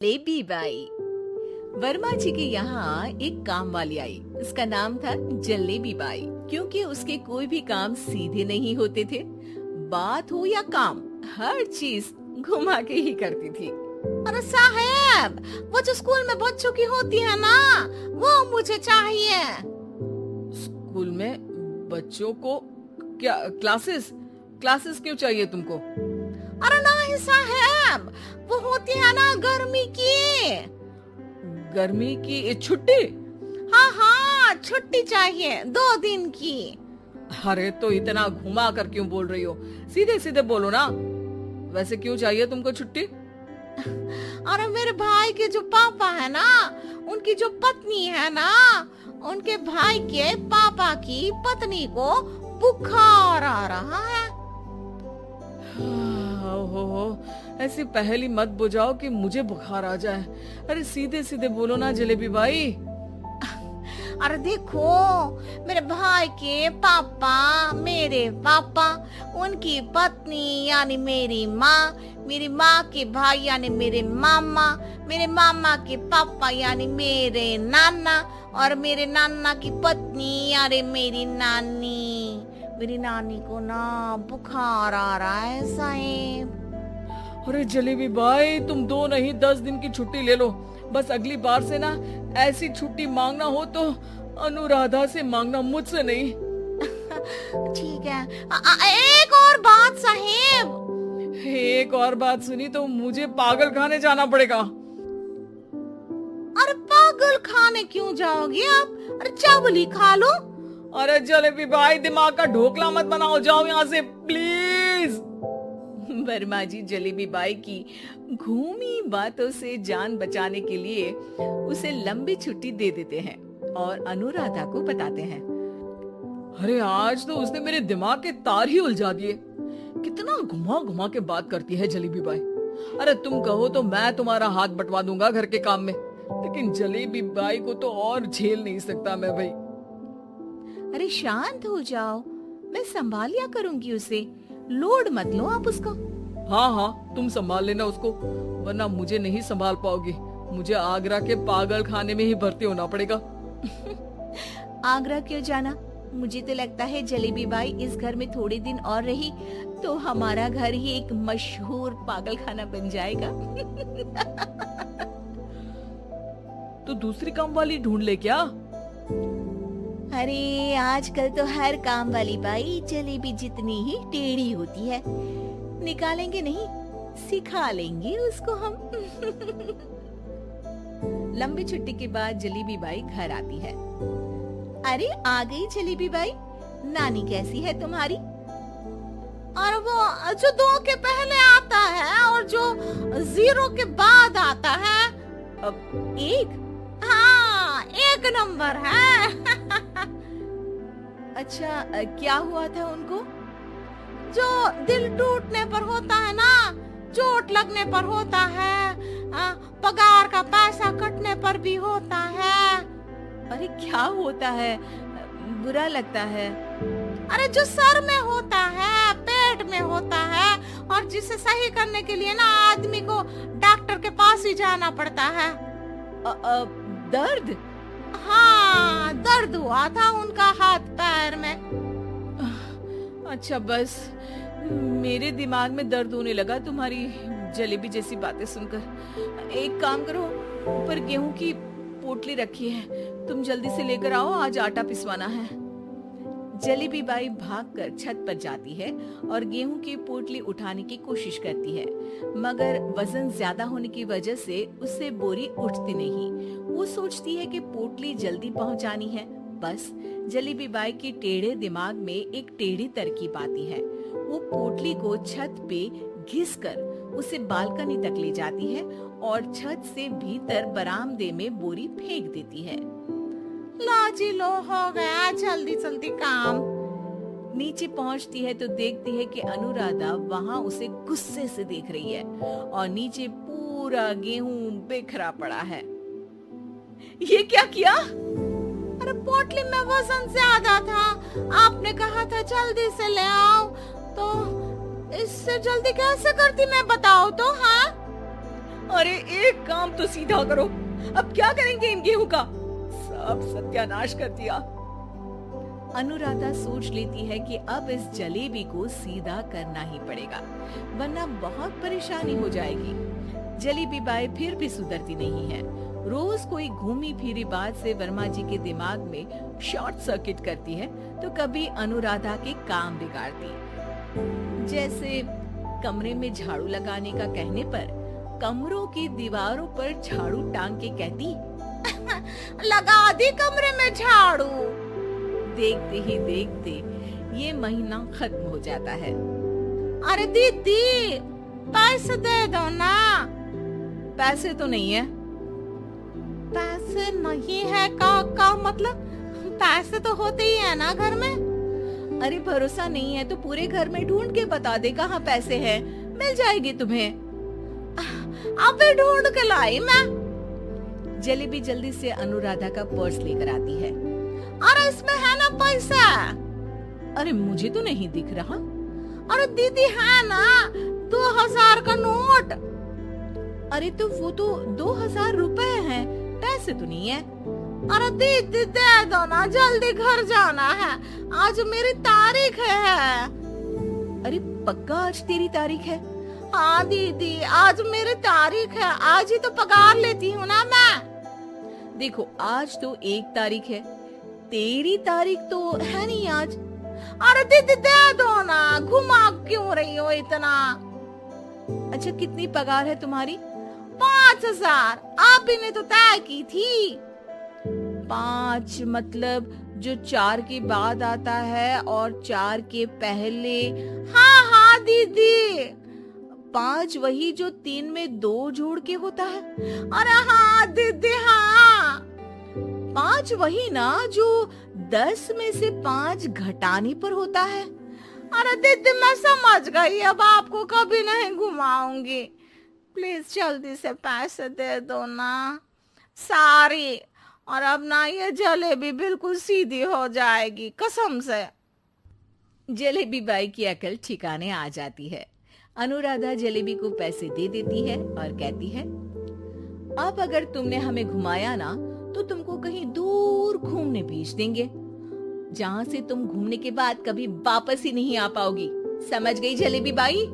लेबी by. Verma जी के यहाँ एक काम वाली आई। उसका नाम था जलेबी बाई, क्योंकि उसके कोई भी काम सीधे नहीं होते थे। बात हो या काम, हर चीज घुमा के ही करती थी। अरे साहब, वो जो स्कूल में बच्चों की होती है ना, वो मुझे चाहिए। स्कूल में बच्चों को क्या क्लासेस क्लासेस क्यों चाहिए तुमको? अरे नहीं साहब, वो होती है ना गर्मी की। गर्मी की छुट्टी? हाँ हाँ, छुट्टी चाहिए 2 दिन की। अरे तो इतना घुमा कर क्यों बोल रही हो? सीधे सीधे बोलो ना। वैसे क्यों चाहिए तुमको छुट्टी? अरे मेरे भाई के जो पापा है ना, उनकी जो पत्नी है ना, उनके भाई के पापा की पत्नी को बुखार आ रहा है। हो ऐसी पहेली मत बुझाओ कि मुझे बुखार आ जाए। अरे सीधे सीधे बोलो ना जलेबी बाई। अरे देखो, मेरे भाई के पापा, मेरे पापा, उनकी पत्नी यानी मेरी माँ के भाई यानी मेरे मामा के पापा यानी मेरे नाना, और मेरे नाना की पत्नी यानी मेरी नानी को ना बुखार आ रहा है साहब। अरे जलेबी बाई, तुम 2 नहीं 10 दिन की छुट्टी ले लो। बस अगली बार से ना ऐसी छुट्टी मांगना हो तो अनुराधा से मांगना, मुझसे नहीं। ठीक है। एक और बात साहब। एक और बात सुनी तो मुझे पागल खाने जाना पड़ेगा। अरे पागल खाने क्यों जाओगे आप? अरे चावल खा लो। अरे जलेबी भाई, दिमाग का ढोकला मत बनाओ, जाओ यहाँ से प्लीज। वर्मा जी जलेबी बाई की घूमी बातों से जान बचाने के लिए उसे लंबी छुट्टी दे देते हैं और अनुराधा को बताते हैं। अरे आज तो उसने मेरे दिमाग के तार ही उलझा दिए। कितना घुमा घुमा के बात करती है जलेबी बाई। अरे तुम कहो तो मैं तुम्हारा हाथ बंटवा दूंगा घर के काम में, लेकिन जलेबी बाई को तो और झेल नहीं सकता मैं भाई। अरे शांत हो जाओ, मैं संभाल लिया करूंगी उसे, लोड मत लो आप उसको। हाँ, तुम संभाल लेना उसको, वरना मुझे नहीं संभाल पाओगी। मुझे आगरा के पागल खाने में ही भर्ती होना पड़ेगा। आगरा क्यों जाना? मुझे तो लगता है जलेबी बाई इस घर में थोड़े दिन और रही तो हमारा घर ही एक मशहूर पागल खाना बन जाएगा। तो दूसरी काम वाली ढूंढ ले क्या? अरे आजकल तो हर काम वाली बाई जलेबी जितनी ही टेढ़ी होती है। निकालेंगे नहीं, सिखा लेंगे उसको हम। लंबी छुट्टी के बाद जलेबी बाई घर आती है। अरे आ गई जलेबी बाई, नानी कैसी है तुम्हारी? और वो जो 2 के पहले आता है और जो 0 के बाद आता है। अब 1? हाँ, 1 नंबर है। अच्छा, क्या हुआ था उनको? जो दिल टूटने पर होता है ना, चोट लगने पर होता है, पगार का पैसा कटने पर भी होता है। अरे क्या होता है? बुरा लगता है? अरे जो सर में होता है, पेट में होता है, और जिसे सही करने के लिए ना आदमी को डॉक्टर के पास ही जाना पड़ता है। दर्द? हाँ, दर्द हुआ था उनका हाथ पैर में। अच्छा, बस मेरे दिमाग में दर्द होने लगा तुम्हारी जलेबी जैसी बातें सुनकर। एक काम करो, ऊपर गेहूं की पोटली रखी है, तुम जल्दी से लेकर आओ, आज आटा पिसवाना है। जलेबी बाई भागकर छत पर जाती है और गेहूं की पोटली उठाने की कोशिश करती है, मगर वजन ज्यादा होने की वजह से उससे बोरी उठती नहीं। वो सोचती है कि पोटली जल्दी पहुंचानी है। बस जलेबी बाई के टेढ़े दिमाग में एक टेढ़ी तरकीब आती है। वो पोटली को छत पे घिसकर उसे बालकनी तक ले जाती है और छत से भीतर बरामदे में बोरी फेंक देती है। लाजी लो, हो गया जल्दी जल्दी काम। नीचे पहुंचती है तो देखती है कि अनुराधा वहां उसे गुस्से से देख रही है और नीचे पूरा गेहूं बिखरा पड़ा है। ये क्या किया? अरे पोटली में वजन ज्यादा था, आपने कहा था जल्दी से ले आओ, तो इससे जल्दी कैसे करती मैं बताओ तो। हाँ, अरे एक काम तो सीधा करो, अब क्या करेंगे इन गेहूं का? सब सत्यानाश कर दिया। अनुराधा सोच लेती है कि अब इस जलेबी को सीधा करना ही पड़ेगा, वरना बहुत परेशानी हो जाएगी। जलेबी बाई फिर भी सुधरती नहीं है। रोज कोई घूमी फिरी बात से वर्मा जी के दिमाग में शॉर्ट सर्किट करती है, तो कभी अनुराधा के काम बिगाड़ती। जैसे कमरे में झाड़ू लगाने का कहने पर कमरों की दीवारों पर झाड़ू टांग के कहती, लगा दी कमरे में झाड़ू। देखते ही देखते ये महीना खत्म हो जाता है। अरे दीदी पैसे दे दो ना। पैसे तो नहीं है। पैसे नहीं है का मतलब? पैसे तो होते ही है ना घर में। अरे भरोसा नहीं है तो पूरे घर में ढूंढ के बता दे कहाँ पैसे हैं, मिल जाएगी तुम्हें। अबे ढूंढ के लाई मैं। जलेबी जल्दी से अनुराधा का पर्स लेकर आती है। अरे इसमें है ना पैसा? अरे मुझे तो नहीं दिख रहा। अरे दीदी है ना 2000 का नोट। अरे तो वो तो 2000 रुपए हैं, पैसे तो नहीं है। अरे दीदी दे दो ना, जल्दी घर जाना है, आज मेरी तारीख है। अरे पक्का आज तेरी तारीख है? हाँ दीदी आज मेरी तारीख है, आज ही तो पगार लेती हूँ ना मैं। देखो आज तो 1 तारीख है, तेरी तारीख तो है नहीं आज। अरे दीदी दे दो ना, घुमा क्यों रही हो इतना? अच्छा कितनी पगार है तुम्हारी? 5000। आप ही ने तो तय की थी। 5 मतलब जो 4 के बाद आता है और 4 के पहले। हाँ हाँ दीदी। 5 वही जो 3 में 2 जोड़ के होता है। अरे हाँ दीदी हाँ। 5 वही ना जो 10 में से 5 घटाने पर होता है। अरे दीदी मैं समझ गई, अब आपको कभी नहीं घुमाऊंगी। प्लीज जल्दी से पैसे दे दो ना सारी, और अब ना ये जलेबी बिल्कुल सीधी हो जाएगी कसम से। जलेबी बाई की अकल ठिकाने आ जाती है। अनुराधा जलेबी को पैसे दे देती है और कहती है, अब अगर तुमने हमें घुमाया ना तो तुमको कहीं दूर घूमने भेज देंगे, जहाँ से तुम घूमने के बाद कभी वापस ही नहीं आ पाओगी। समझ गई जलेबी बाई?